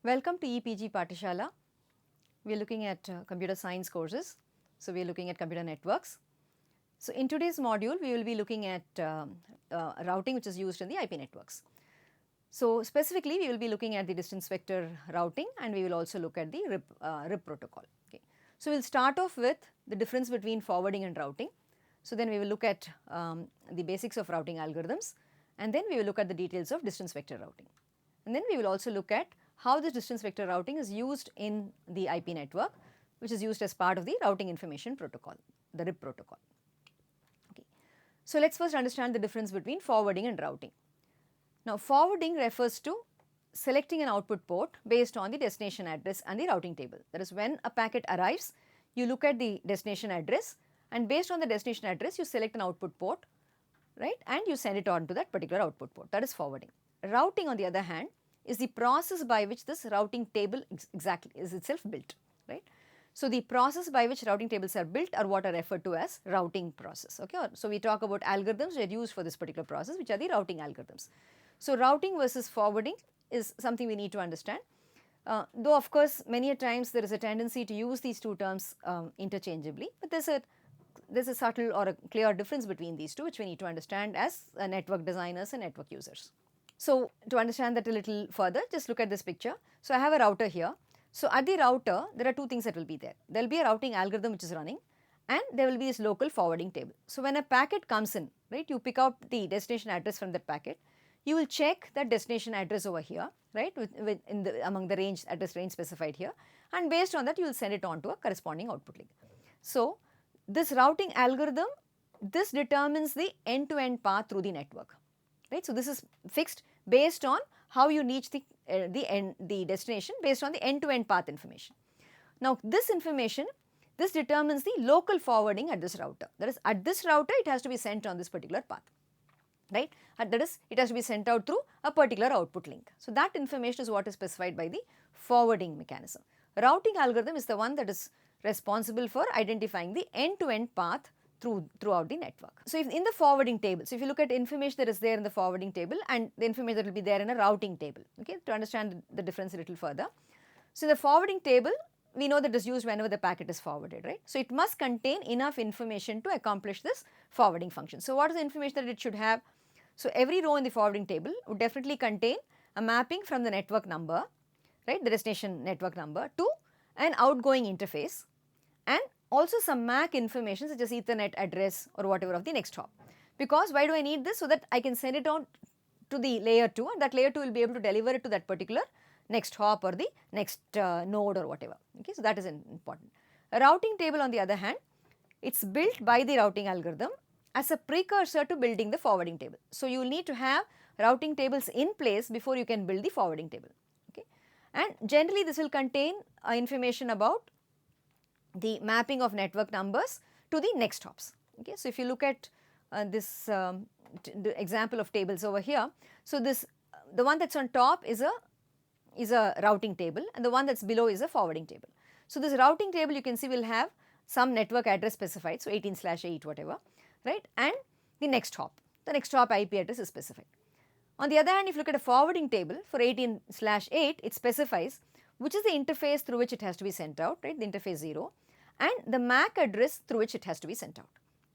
Welcome to EPG Patishala. We are looking at computer science courses. So, we are looking at computer networks. So, in today's module, we will be looking at routing which is used in the IP networks. So, specifically we will be looking at the distance vector routing and we will also look at the RIP protocol. Okay. So, we will start off with the difference between forwarding and routing. So, then we will look at the basics of routing algorithms and then we will look at the details of distance vector routing. And then we will also look at how this distance vector routing is used in the IP network, which is used as part of the routing information protocol, the RIP protocol. Okay. So, let us first understand the difference between forwarding and routing. Now, forwarding refers to selecting an output port based on the destination address and the routing table. That is, when a packet arrives, you look at the destination address and based on the destination address, you select an output port, right, and you send it on to that particular output port. That is forwarding. Routing, on the other hand, is the process by which this routing table exactly is itself built, right. So, the process by which routing tables are built are what are referred to as routing process. Okay. So, we talk about algorithms that are used for this particular process, which are the routing algorithms. So, routing versus forwarding is something we need to understand. Though of course, many a times there is a tendency to use these two terms interchangeably, but there is a subtle or a clear difference between these two which we need to understand as network designers and network users. So, to understand that a little further, just look at this picture. So, I have a router here. So, at the router there are two things that will be there. There will be a routing algorithm which is running and there will be this local forwarding table. So, when a packet comes in, right, you pick out the destination address from that packet, you will check that destination address over here, right, among the range address range specified here, and based on that you will send it on to a corresponding output link. So, this routing algorithm, this determines the end-to-end path through the network, right. So, this is fixed based on how you reach the destination based on the end-to-end path information. Now, this information, this determines the local forwarding at this router. That is, at this router it has to be sent on this particular path, right, and that is it has to be sent out through a particular output link. So, that information is what is specified by the forwarding mechanism. Routing algorithm is the one that is responsible for identifying the end-to-end path throughout the network. So, if in the forwarding table, so if you look at information that is there in the forwarding table and the information that will be there in a routing table, okay, to understand the difference a little further. So, in the forwarding table, we know that it is used whenever the packet is forwarded, right. So, it must contain enough information to accomplish this forwarding function. So, what is the information that it should have? So, every row in the forwarding table would definitely contain a mapping from the network number, right, the destination network number, to an outgoing interface and also some MAC information such as Ethernet address or whatever of the next hop. Because why do I need this? So that I can send it on to the layer 2 and that layer 2 will be able to deliver it to that particular next hop or the next node or whatever. Okay, so that is important. A routing table, on the other hand, it is built by the routing algorithm as a precursor to building the forwarding table. So, you will need to have routing tables in place before you can build the forwarding table. Okay. And generally this will contain information about the mapping of network numbers to the next hops. Okay. So, if you look at this the example of tables over here. So, this the one that is on top is a routing table and the one that is below is a forwarding table. So, this routing table you can see will have some network address specified, so 18/8 whatever, right, and the next hop IP address is specified. On the other hand, if you look at a forwarding table for 18/8, it specifies which is the interface through which it has to be sent out, right, the interface 0, and the MAC address through which it has to be sent out.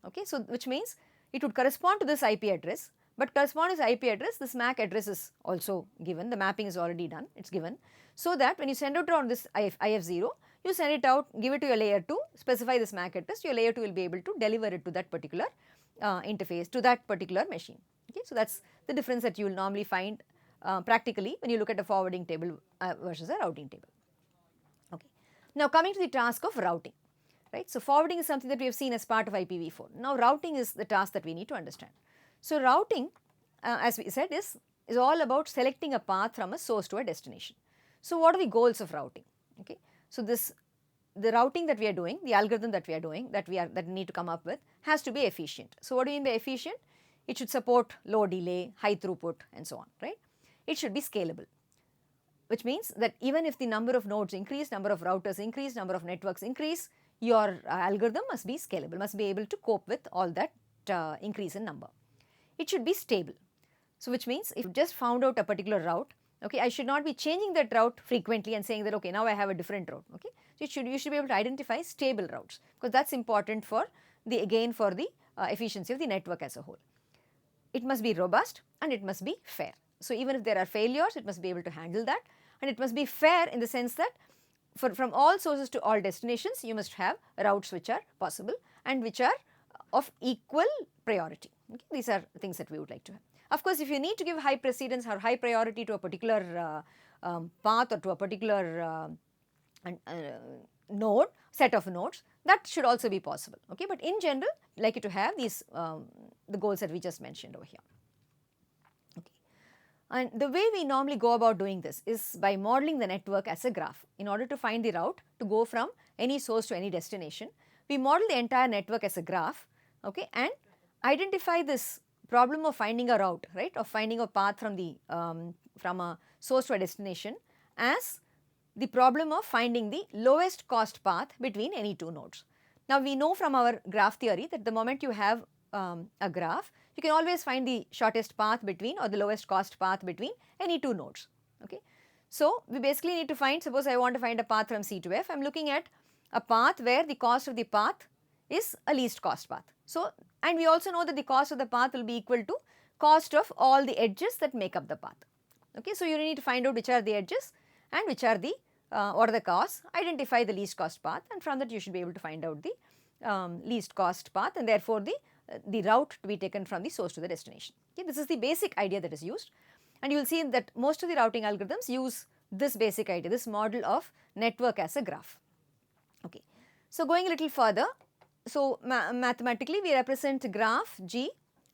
Okay. So, which means it would correspond to this IP address, but correspond to this IP address, this MAC address is also given, the mapping is already done, it is given, so that when you send out on this IF0, you send it out, give it to your layer 2, specify this MAC address, your layer 2 will be able to deliver it to that particular interface, to that particular machine. Okay. So, that is the difference that you will normally find practically when you look at a forwarding table versus a routing table. Okay. Now, coming to the task of routing, right. So, forwarding is something that we have seen as part of IPv4. Now, routing is the task that we need to understand. So, routing as we said is all about selecting a path from a source to a destination. So, what are the goals of routing? Okay. So, the routing that we are doing, the algorithm that we are doing, that we need to come up with, has to be efficient. So, what do you mean by efficient? It should support low delay, high throughput and so on, right. It should be scalable, which means that even if the number of nodes increase, number of routers increase, number of networks increase, your algorithm must be scalable, must be able to cope with all that increase in number. It should be stable. So, which means if you just found out a particular route Okay, I should not be changing that route frequently and saying that, okay, now I have a different route. Okay, so you should be able to identify stable routes, because that's important for the, again, for the efficiency of the network as a whole. It must be robust and it must be fair. So even if there are failures, it must be able to handle that, and it must be fair in the sense that from all sources to all destinations, you must have routes which are possible and which are of equal priority. Okay? These are things that we would like to have. Of course, if you need to give high precedence or high priority to a particular path or to a particular node, set of nodes, that should also be possible. Okay? But in general, like you to have these the goals that we just mentioned over here. Okay. And the way we normally go about doing this is by modeling the network as a graph. In order to find the route to go from any source to any destination, we model the entire network as a graph, okay, and identify this problem of finding a route, right, of finding a path from the from a source to a destination as the problem of finding the lowest cost path between any two nodes. Now, we know from our graph theory that the moment you have a graph, you can always find the shortest path between or the lowest cost path between any two nodes. Okay. So, we basically need to find, suppose I want to find a path from C to F, I am looking at a path where the cost of the path is a least cost path. So, and we also know that the cost of the path will be equal to cost of all the edges that make up the path. Okay. So, you need to find out which are the edges and which are the what are the costs, identify the least cost path, and from that you should be able to find out the least cost path, and therefore the route to be taken from the source to the destination. Okay. This is the basic idea that is used, and you will see that most of the routing algorithms use this basic idea, this model of network as a graph. Okay. So, going a little further, so mathematically we represent graph G,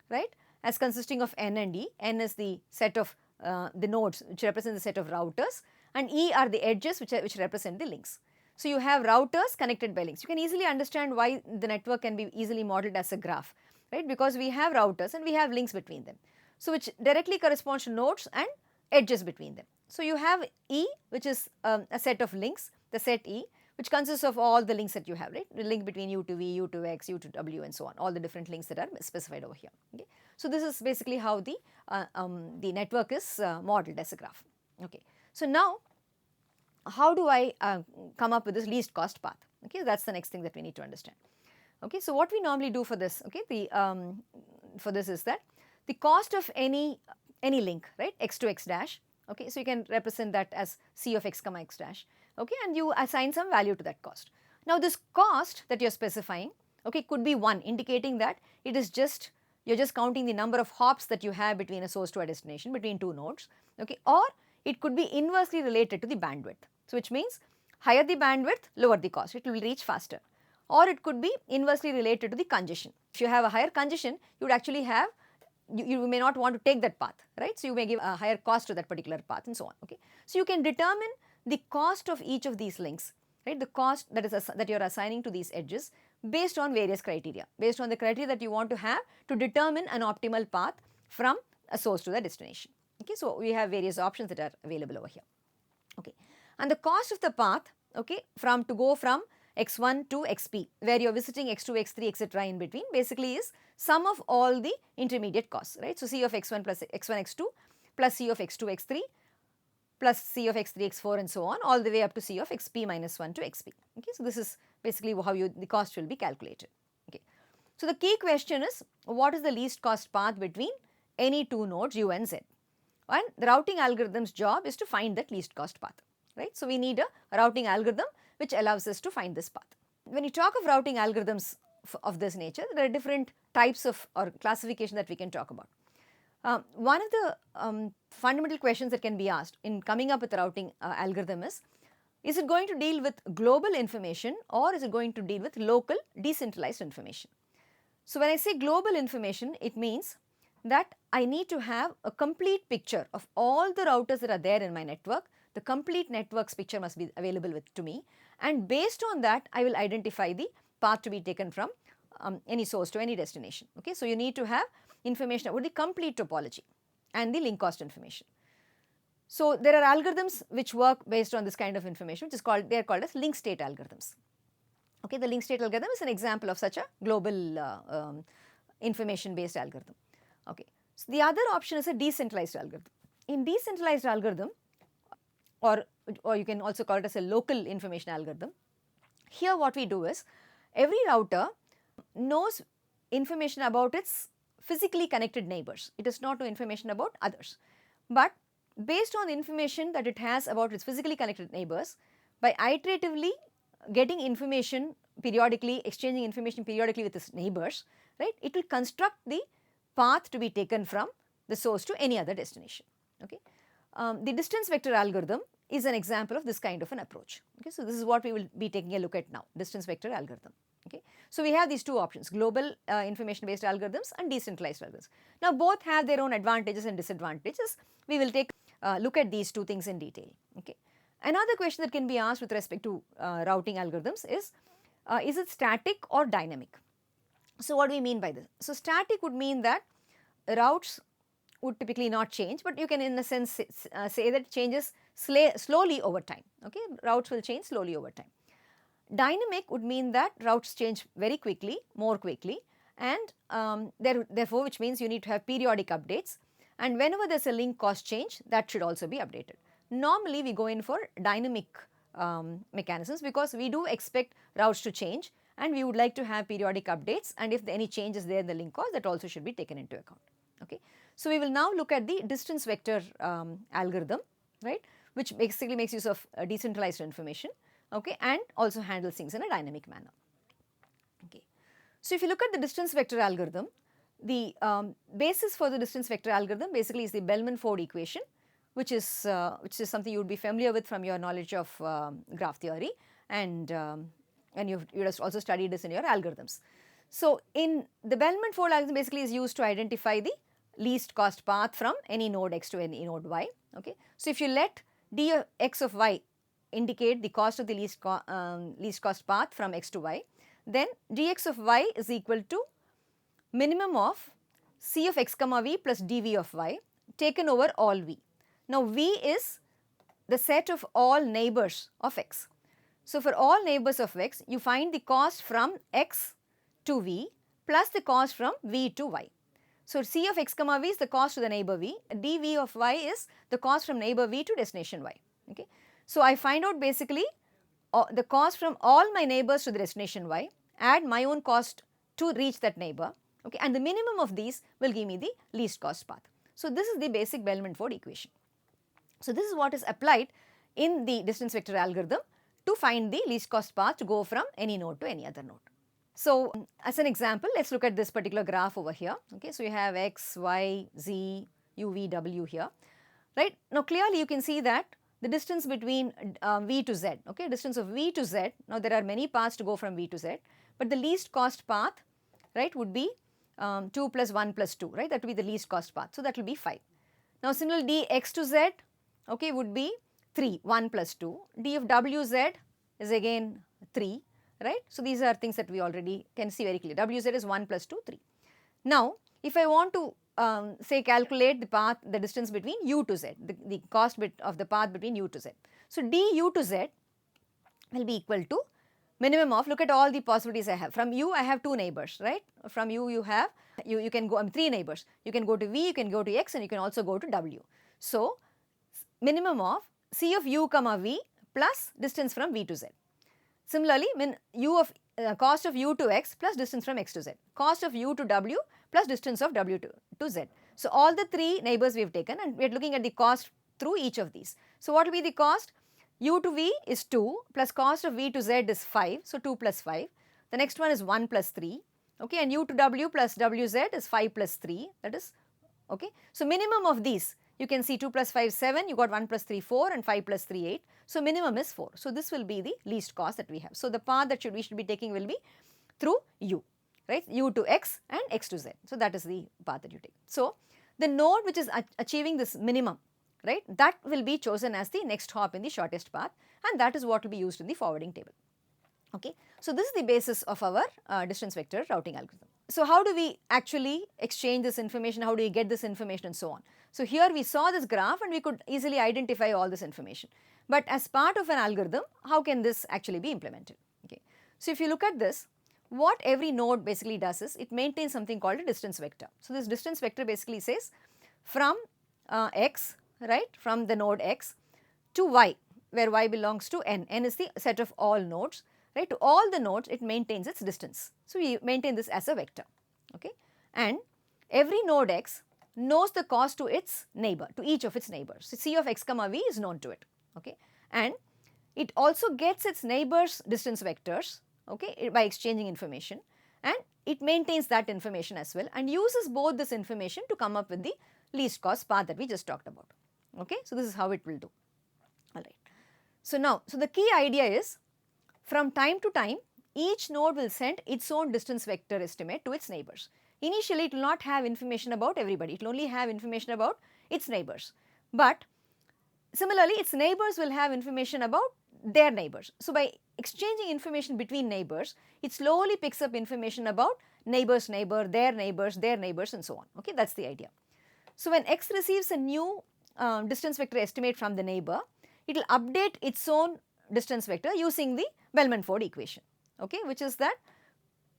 right, as consisting of N and E. N is the set of the nodes which represent the set of routers, and E are the edges which represent the links. So, you have routers connected by links. You can easily understand why the network can be easily modeled as a graph, right, because we have routers and we have links between them. So, which directly corresponds to nodes and edges between them. So, you have E, which is a set of links, the set E, which consists of all the links that you have, right, the link between U to V, U to X, U to W, and so on, all the different links that are specified over here. Okay. So, this is basically how the network is modeled as a graph. Okay. So, now how do I come up with this least cost path? Okay, that is the next thing that we need to understand. Okay, so what we normally do for this, okay, for this is that the cost of any link, right, x to x dash, okay, so you can represent that as C of x comma x dash, okay, and you assign some value to that cost. Now, this cost that you are specifying, okay, could be 1, indicating that it is just, you are just counting the number of hops that you have between a source to a destination, between two nodes, okay, or it could be inversely related to the bandwidth. So, which means higher the bandwidth, lower the cost, it will reach faster, or it could be inversely related to the congestion. If you have a higher congestion, you would actually have, you may not want to take that path, right. So, you may give a higher cost to that particular path and so on. Okay. So, you can determine the cost of each of these links, right, the cost that you are assigning to these edges based on various criteria, based on the criteria that you want to have to determine an optimal path from a source to the destination. Okay. So, we have various options that are available over here. Okay. And the cost of the path, okay, to go from x1 to xp, where you are visiting x2, x3, etc. in between, basically is sum of all the intermediate costs, right. So, C of x1 plus x1, x2 plus C of x2, x3 plus C of x3, x4 and so on, all the way up to C of xp minus 1 to xp. Okay. So, this is basically how the cost will be calculated. Okay. So, the key question is, what is the least cost path between any two nodes u and z? And the routing algorithm's job is to find that least cost path, right. So, we need a routing algorithm which allows us to find this path. When you talk of routing algorithms of this nature, there are different types of or classification that we can talk about. One of the fundamental questions that can be asked in coming up with a routing algorithm is it going to deal with global information or is it going to deal with local decentralized information? So, when I say global information, it means that I need to have a complete picture of all the routers that are there in my network. The complete network's picture must be available to me, and based on that I will identify the path to be taken from any source to any destination. Okay. So, you need to have information about the complete topology and the link cost information. So, there are algorithms which work based on this kind of information, which is called, they are called as link state algorithms. Okay. The link state algorithm is an example of such a global information based algorithm. Okay. So, the other option is a decentralized algorithm. in decentralized algorithm, or you can also call it as a local information algorithm, here what we do is every router knows information about its physically connected neighbors. It does not know information about others. But based on the information that it has about its physically connected neighbors, by iteratively getting information periodically, exchanging information periodically with its neighbors, right, it will construct the path to be taken from the source to any other destination. Okay. The distance vector algorithm is an example of this kind of an approach. Okay. So, this is what we will be taking a look at now, distance vector algorithm. Okay. So, we have these two options, global information based algorithms and decentralized algorithms. Now, both have their own advantages and disadvantages. We will take look at these two things in detail. Okay. Another question that can be asked with respect to routing algorithms is it static or dynamic? So, what do we mean by this? So, static would mean that routes would typically not change, but you can in a sense say that it changes slowly over time. Okay. Routes will change slowly over time. Dynamic would mean that routes change very quickly, more quickly, and therefore which means you need to have periodic updates, and whenever there is a link cost change, that should also be updated. Normally we go in for dynamic mechanisms because we do expect routes to change and we would like to have periodic updates, and if any change is there in the link cost, that also should be taken into account. Okay. So, we will now look at the distance vector algorithm, right, which basically makes use of decentralized information, okay, and also handles things in a dynamic manner. Okay. So, if you look at the distance vector algorithm, the basis for the distance vector algorithm basically is the Bellman-Ford equation, which is something you would be familiar with from your knowledge of graph theory, and you have also studied this in your algorithms. So, in the Bellman-Ford algorithm basically is used to identify the least cost path from any node x to any node y. Okay. So, if you let dx of y indicate the cost of the least cost path from x to y, then dx of y is equal to minimum of c of x comma v plus dv of y taken over all v. Now, v is the set of all neighbors of x. So, for all neighbors of x, you find the cost from x to v plus the cost from v to y. So, c of x comma v is the cost to the neighbor v, dv of y is the cost from neighbor v to destination y. Okay. So, I find out basically the cost from all my neighbors to the destination y, add my own cost to reach that neighbor, okay, and the minimum of these will give me the least cost path. So, this is the basic Bellman-Ford equation. So, this is what is applied in the distance vector algorithm to find the least cost path to go from any node to any other node. So, as an example, let us look at this particular graph over here. Okay. So, you have x, y, z, u, v, w here, right. Now, clearly you can see that the distance between v to z, okay, distance of v to z, now there are many paths to go from v to z, but the least cost path, right, would be 2 plus 1 plus 2, right, that will be the least cost path. So, that will be 5. Now, similarly, dx to z, okay, would be 3, 1 plus 2, d of wz is again 3, right. So, these are things that we already can see very clearly, wz is 1 plus 2, 3. Now, if I want to say calculate the path, the distance between u to z, the cost bit of the path between u to z. So, du to z will be equal to minimum of, look at all the possibilities I have. From u I have 2 neighbors, right. From u you have, you can go 3 neighbors, you can go to v, you can go to x, and you can also go to w. So, minimum of c of u comma v plus distance from v to z. Similarly, u of cost of u to x plus distance from x to z, cost of u to w plus distance of w to z. So, all the 3 neighbors we have taken, and we are looking at the cost through each of these. So, what will be the cost? U to v is 2 plus cost of v to z is 5. So, 2 plus 5. The next one is 1 plus 3, okay, and u to w plus wz is 5 plus 3, that is, okay. So, minimum of these, you can see 2 plus 5 7, you got 1 plus 3 4 and 5 plus 3 8. So, minimum is 4. So, this will be the least cost that we have. So, the path that we should be taking will be through u, right, u to x and x to z. So, that is the path that you take. So, the node which is achieving this minimum, right, that will be chosen as the next hop in the shortest path, and that is what will be used in the forwarding table. Okay. So, this is the basis of our distance vector routing algorithm. So, how do we actually exchange this information, how do we get this information and so on. So, here we saw this graph and we could easily identify all this information, but as part of an algorithm, how can this actually be implemented? Okay. So, if you look at this, what every node basically does is it maintains something called a distance vector. So, this distance vector basically says from x, right, from the node x to y, where y belongs to n. N is the set of all nodes, right. To all the nodes it maintains its distance. So, we maintain this as a vector, okay. And every node x knows the cost to its neighbor, to each of its neighbors. So, C of x comma v is known to it, okay. And it also gets its neighbors' distance vectors, okay, by exchanging information, and it maintains that information as well and uses both this information to come up with the least cost path that we just talked about, okay. So, this is how it will do, alright. So, now, so the key idea is, from time to time each node will send its own distance vector estimate to its neighbors. Initially it will not have information about everybody, it will only have information about its neighbors, but similarly its neighbors will have information about their neighbors. So, by exchanging information between neighbors, it slowly picks up information about neighbor's neighbor, their neighbors and so on, okay, that is the idea. So, when x receives a new distance vector estimate from the neighbor, it will update its own distance vector using the Bellman-Ford equation, okay, which is that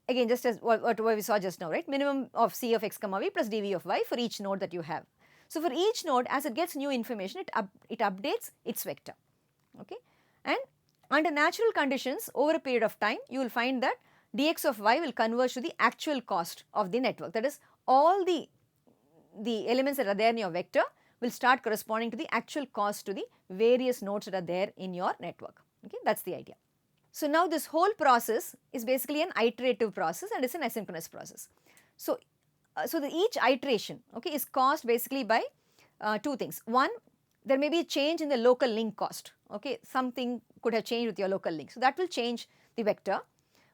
again just as what we saw just now, right, minimum of C of x comma v plus dv of y for each node that you have. So, for each node as it gets new information it updates its vector, okay. And under natural conditions over a period of time you will find that dx of y will converge to the actual cost of the network, that is all the elements that are there in your vector will start corresponding to the actual cost to the various nodes that are there in your network, okay, that is the idea. So, now this whole process is basically an iterative process and it is an asynchronous process. So, each iteration, okay, is caused basically by two things. One, there may be a change in the local link cost, okay, something could have changed with your local link. So, that will change the vector,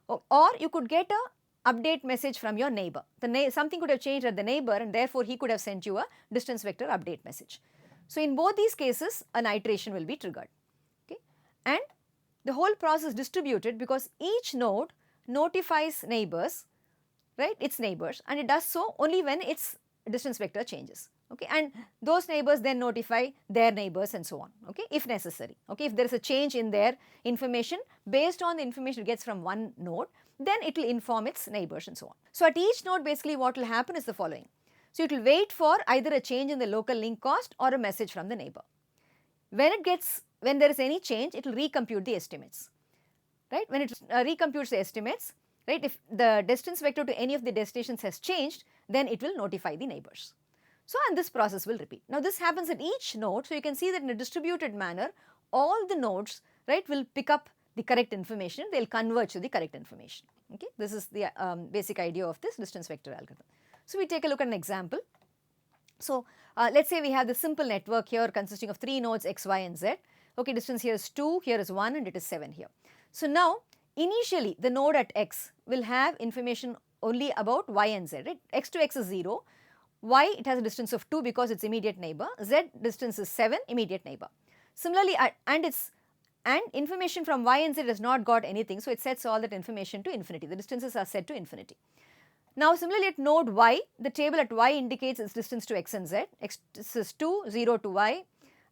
or you could get a update message from your neighbor. Something could have changed at the neighbor and therefore he could have sent you a distance vector update message. So, in both these cases an iteration will be triggered, okay, and the whole process is distributed because each node notifies neighbors, right, its neighbors, and it does so only when its distance vector changes, okay, and those neighbors then notify their neighbors and so on, okay, if necessary, okay. If there is a change in their information based on the information it gets from one node, then it will inform its neighbors and so on. So, at each node basically what will happen is the following. So, it will wait for either a change in the local link cost or a message from the neighbor. When there is any change, it will recompute the estimates, right. When it recomputes the estimates, right, if the distance vector to any of the destinations has changed, then it will notify the neighbors. So, and this process will repeat. Now, this happens at each node. So, you can see that in a distributed manner, all the nodes, right, will pick up the correct information, they will converge to the correct information, okay. This is the basic idea of this distance vector algorithm. So, we take a look at an example. So, let us say we have the simple network here consisting of 3 nodes x, y and z, okay, distance here is 2, here is 1 and it is 7 here. So, now initially the node at x will have information only about y and z, right, x to x is 0, y it has a distance of 2 because its immediate neighbor, z distance is 7, immediate neighbor. Similarly, and information from y and z has not got anything, so it sets all that information to infinity, the distances are set to infinity. Now, similarly at node y, the table at y indicates its distance to x and z, x is 2, 0 to y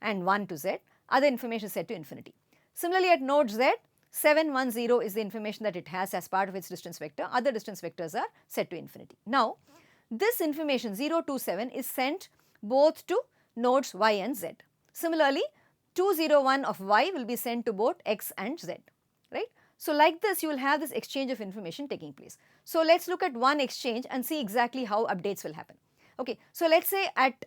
and 1 to z, other information is set to infinity. Similarly at node z, 7, 1, 0 is the information that it has as part of its distance vector, other distance vectors are set to infinity. Now, this information 0 to 7 is sent both to nodes y and z. Similarly, 2, 0, 1 of y will be sent to both x and z, right. So, like this you will have this exchange of information taking place. So, let us look at one exchange and see exactly how updates will happen. Okay. So, let us say at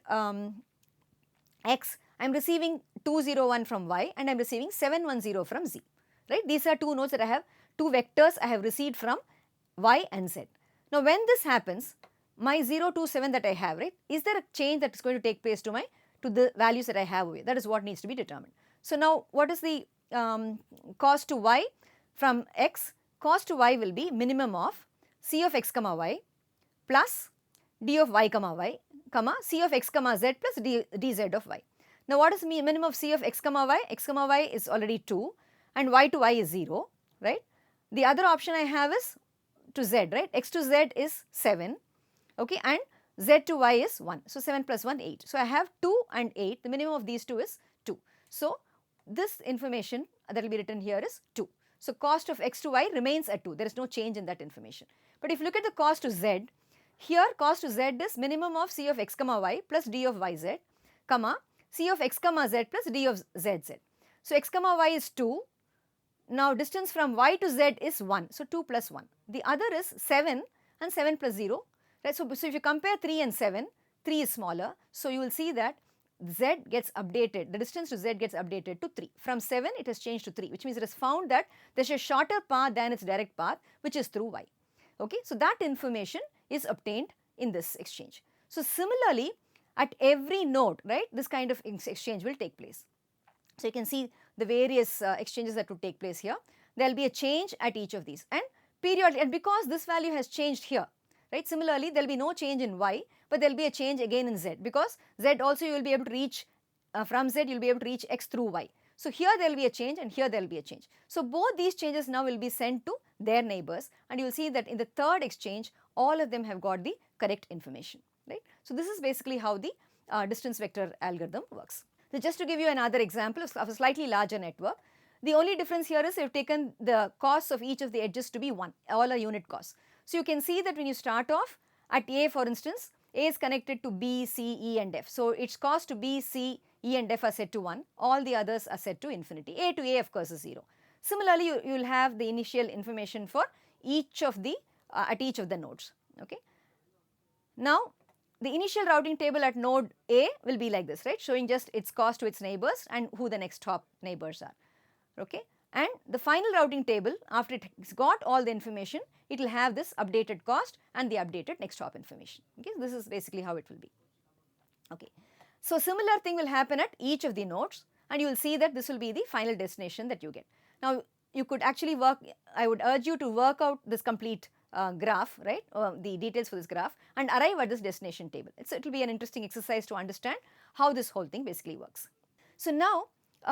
x I am receiving 201 from y and I am receiving 710 from z, right. These are two nodes that I have, two vectors I have received from y and z. Now, when this happens, my 0 to 7 that I have, right, is there a change that is going to take place to the values that I have over here? That is what needs to be determined. So, now what is the cost to y from x? Cost to y will be minimum of c of x comma y plus d of y comma y comma c of x comma z plus dz of y. Now, what is minimum of c of x comma y? X comma y is already 2 and y to y is 0, right. The other option I have is to z, right, x to z is 7, okay, and z to y is 1. So, 7 plus 1, 8. So, I have 2 and 8, the minimum of these two is 2. So, this information that will be written here is 2. So, cost of x to y remains at 2, there is no change in that information. But if you look at the cost to z, here cost to z is minimum of c of x comma y plus d of yz, comma C of x comma z plus d of zz. So x comma y is 2. Now distance from y to z is 1. So 2 plus 1. The other is 7 and 7 plus 0. Right? So if you compare 3 and 7, 3 is smaller. So you will see that z gets updated, the distance to z gets updated to 3. From 7 it has changed to 3, which means it has found that there is a shorter path than its direct path, which is through y. Okay? So that information is obtained in this exchange. So similarly, at every node, right, this kind of exchange will take place. So you can see the various exchanges that would take place here. There will be a change at each of these, and periodically, and because this value has changed here, right, similarly there will be no change in y, but there will be a change again in z, because z also you will be able to reach, from z you will be able to reach x through y. So here there will be a change and here there will be a change. So both these changes now will be sent to their neighbors, and you will see that in the third exchange all of them have got the correct information, right. So this is basically how the distance vector algorithm works. So just to give you another example of a slightly larger network, the only difference here is we have taken the costs of each of the edges to be 1, all are unit costs. So you can see that when you start off at A, for instance, A is connected to B, C, E and F. So its cost to B, C, E and F are set to 1, all the others are set to infinity. A to A of course is 0. Similarly, you will have the initial information for each of the, at each of the nodes, okay. Now, the initial routing table at node A will be like this, right, showing just its cost to its neighbors and who the next top neighbors are, okay. And the final routing table, after it has got all the information, it will have this updated cost and the updated next hop information, okay. This is basically how it will be, okay. So similar thing will happen at each of the nodes, and you will see that this will be the final destination that you get. Now you could actually work, I would urge you to work out this complete graph, right, the details for this graph, and arrive at this destination table. It will be an interesting exercise to understand how this whole thing basically works. So now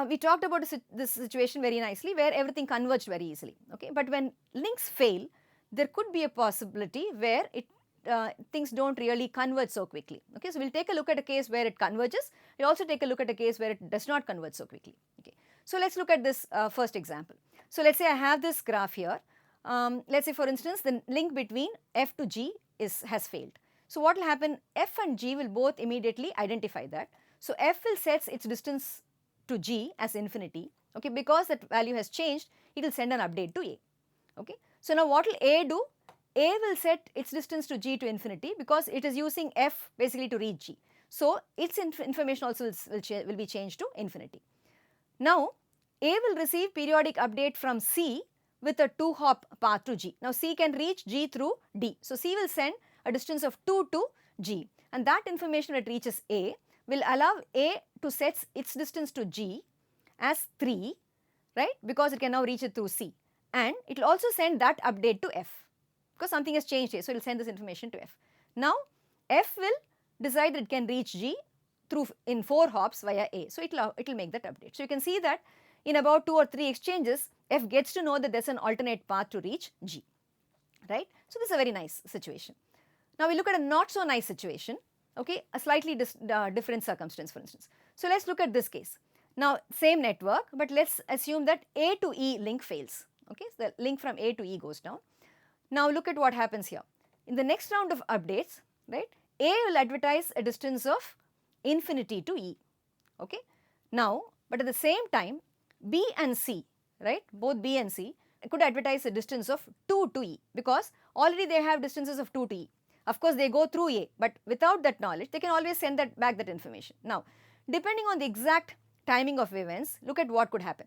we talked about this situation very nicely where everything converged very easily, okay. But when links fail, there could be a possibility where things do not really converge so quickly, okay. So we will take a look at a case where it converges, we will also take a look at a case where it does not converge so quickly, okay. So let us look at this first example. So let us say I have this graph here. Let us say for instance the link between F to G has failed. So what will happen, F and G will both immediately identify that. So F will set its distance to G as infinity, okay, because that value has changed, it will send an update to A, okay. So now what will A do? A will set its distance to G to infinity because it is using F basically to reach G. So its information also will be changed to infinity. Now A will receive periodic update from C with a 2-hop path to G. Now C can reach G through D. So C will send a distance of 2 to G, and that information that reaches A will allow A to set its distance to G as 3, right, because it can now reach it through C, and it will also send that update to F because something has changed here. So it will send this information to F. Now F will decide that it can reach G in 4 hops via A. So it will make that update. So you can see that in about 2 or 3 exchanges, F gets to know that there is an alternate path to reach G, right. So this is a very nice situation. Now we look at a not so nice situation, okay, a slightly different circumstance for instance. So let us look at this case. Now same network, but let us assume that A to E link fails, okay. So the link from A to E goes down. Now look at what happens here. In the next round of updates, right, A will advertise a distance of infinity to E, okay. Now, but at the same time B and C, right, both B and C could advertise a distance of 2 to E because already they have distances of 2 to E. Of course, they go through A, but without that knowledge, they can always send back that information. Now, depending on the exact timing of events, look at what could happen.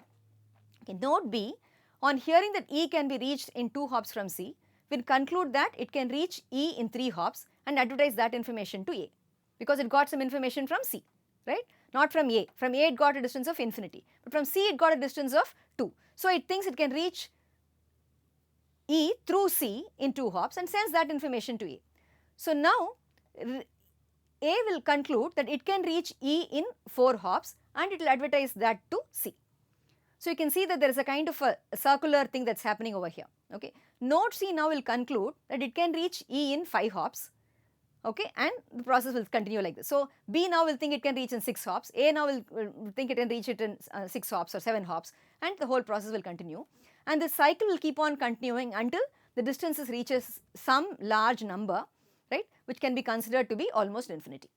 Okay, node B, on hearing that E can be reached in 2 hops from C, will conclude that it can reach E in 3 hops and advertise that information to A because it got some information from C, right, not from A. From A it got a distance of infinity, but from C it got a distance of 2. So it thinks it can reach E through C in 2 hops and sends that information to A. So now A will conclude that it can reach E in 4 hops and it will advertise that to C. So you can see that there is a kind of a circular thing that is happening over here, okay. Node C now will conclude that it can reach E in 5 hops, okay, and the process will continue like this. So B now will think it can reach in 6 hops, A now will think it can reach it in 6 hops or 7 hops, and the whole process will continue, and this cycle will keep on continuing until the distances reaches some large number, right, which can be considered to be almost infinity,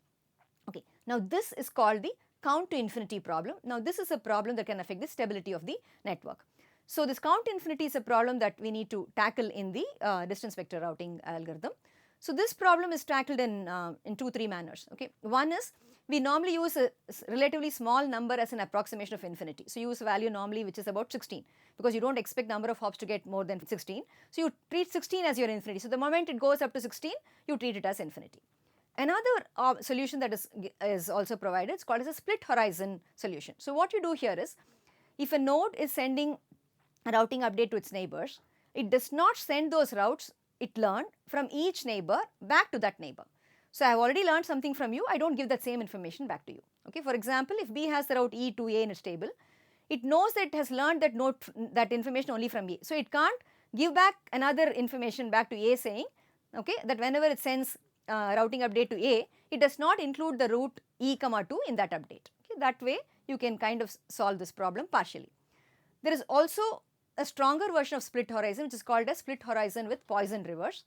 okay. Now this is called the count to infinity problem. Now this is a problem that can affect the stability of the network. So this count to infinity is a problem that we need to tackle in the distance vector routing algorithm. So this problem is tackled in 2-3 manners. Okay, one is we normally use a relatively small number as an approximation of infinity. So you use a value normally which is about 16, because you don't expect number of hops to get more than 16. So you treat 16 as your infinity. So the moment it goes up to 16, you treat it as infinity. Another solution that is also provided is called as a split horizon solution. So what you do here is, if a node is sending a routing update to its neighbors, it does not send those routes it learned from each neighbor back to that neighbor. So I have already learned something from you, I don't give that same information back to you. Okay, for example, if B has the route E to A in its table, it knows that it has learned that information only from A. So it can't give back another information back to A saying, okay, that whenever it sends routing update to A, it does not include the route E comma 2 in that update. Okay, that way you can kind of solve this problem partially. There is also a stronger version of split horizon which is called as split horizon with Poisson reverse.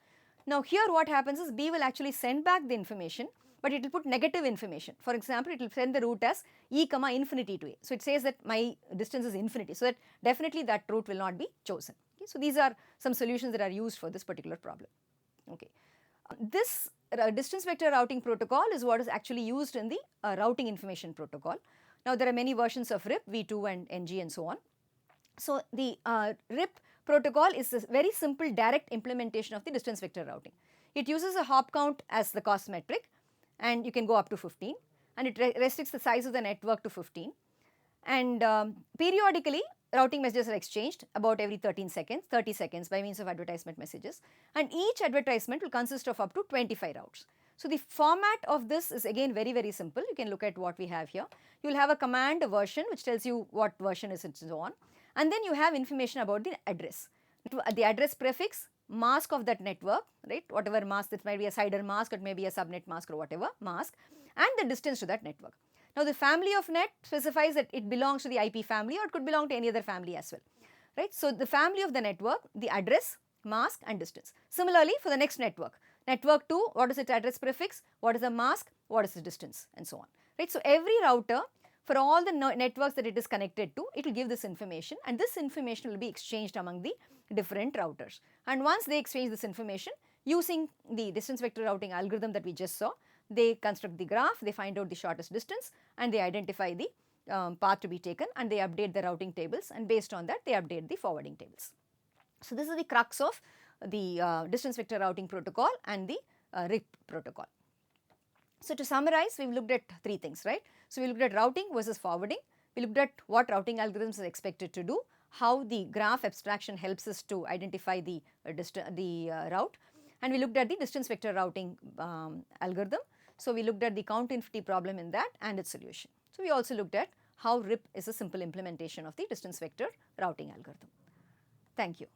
Now here what happens is B will actually send back the information, but it will put negative information. For example, it will send the route as E comma infinity to A. So it says that my distance is infinity, so that definitely that route will not be chosen. Okay, so these are some solutions that are used for this particular problem. Okay. This distance vector routing protocol is what is actually used in the routing information protocol. Now there are many versions of RIP, V2 and NG and so on. So the RIP protocol is a very simple direct implementation of the distance vector routing. It uses a hop count as the cost metric, and you can go up to 15, and it restricts the size of the network to 15, and periodically routing messages are exchanged about every 30 seconds by means of advertisement messages, and each advertisement will consist of up to 25 routes. So the format of this is again very simple. You can look at what we have here. You will have a command version which tells you what version is it and so on, and then you have information about the address, the address prefix, mask of that network, right, whatever mask, that might be a CIDR mask, it may be a subnet mask or whatever mask, and the distance to that network. Now the family of net specifies that it belongs to the IP family, or it could belong to any other family as well, right. So the family of the network, the address, mask and distance. Similarly for the next network, network 2, what is its address prefix, what is the mask, what is the distance and so on, right. So every router, for all the networks that it is connected to, it will give this information, and this information will be exchanged among the different routers. And once they exchange this information, using the distance vector routing algorithm that we just saw, they construct the graph, they find out the shortest distance, and they identify the path to be taken, and they update the routing tables, and based on that they update the forwarding tables. So this is the crux of the distance vector routing protocol and the RIP protocol. So to summarize, we have looked at 3 things, right. So we looked at routing versus forwarding, we looked at what routing algorithms are expected to do, how the graph abstraction helps us to identify the route, and we looked at the distance vector routing algorithm. So we looked at the count infinity problem in that and its solution. So we also looked at how RIP is a simple implementation of the distance vector routing algorithm. Thank you.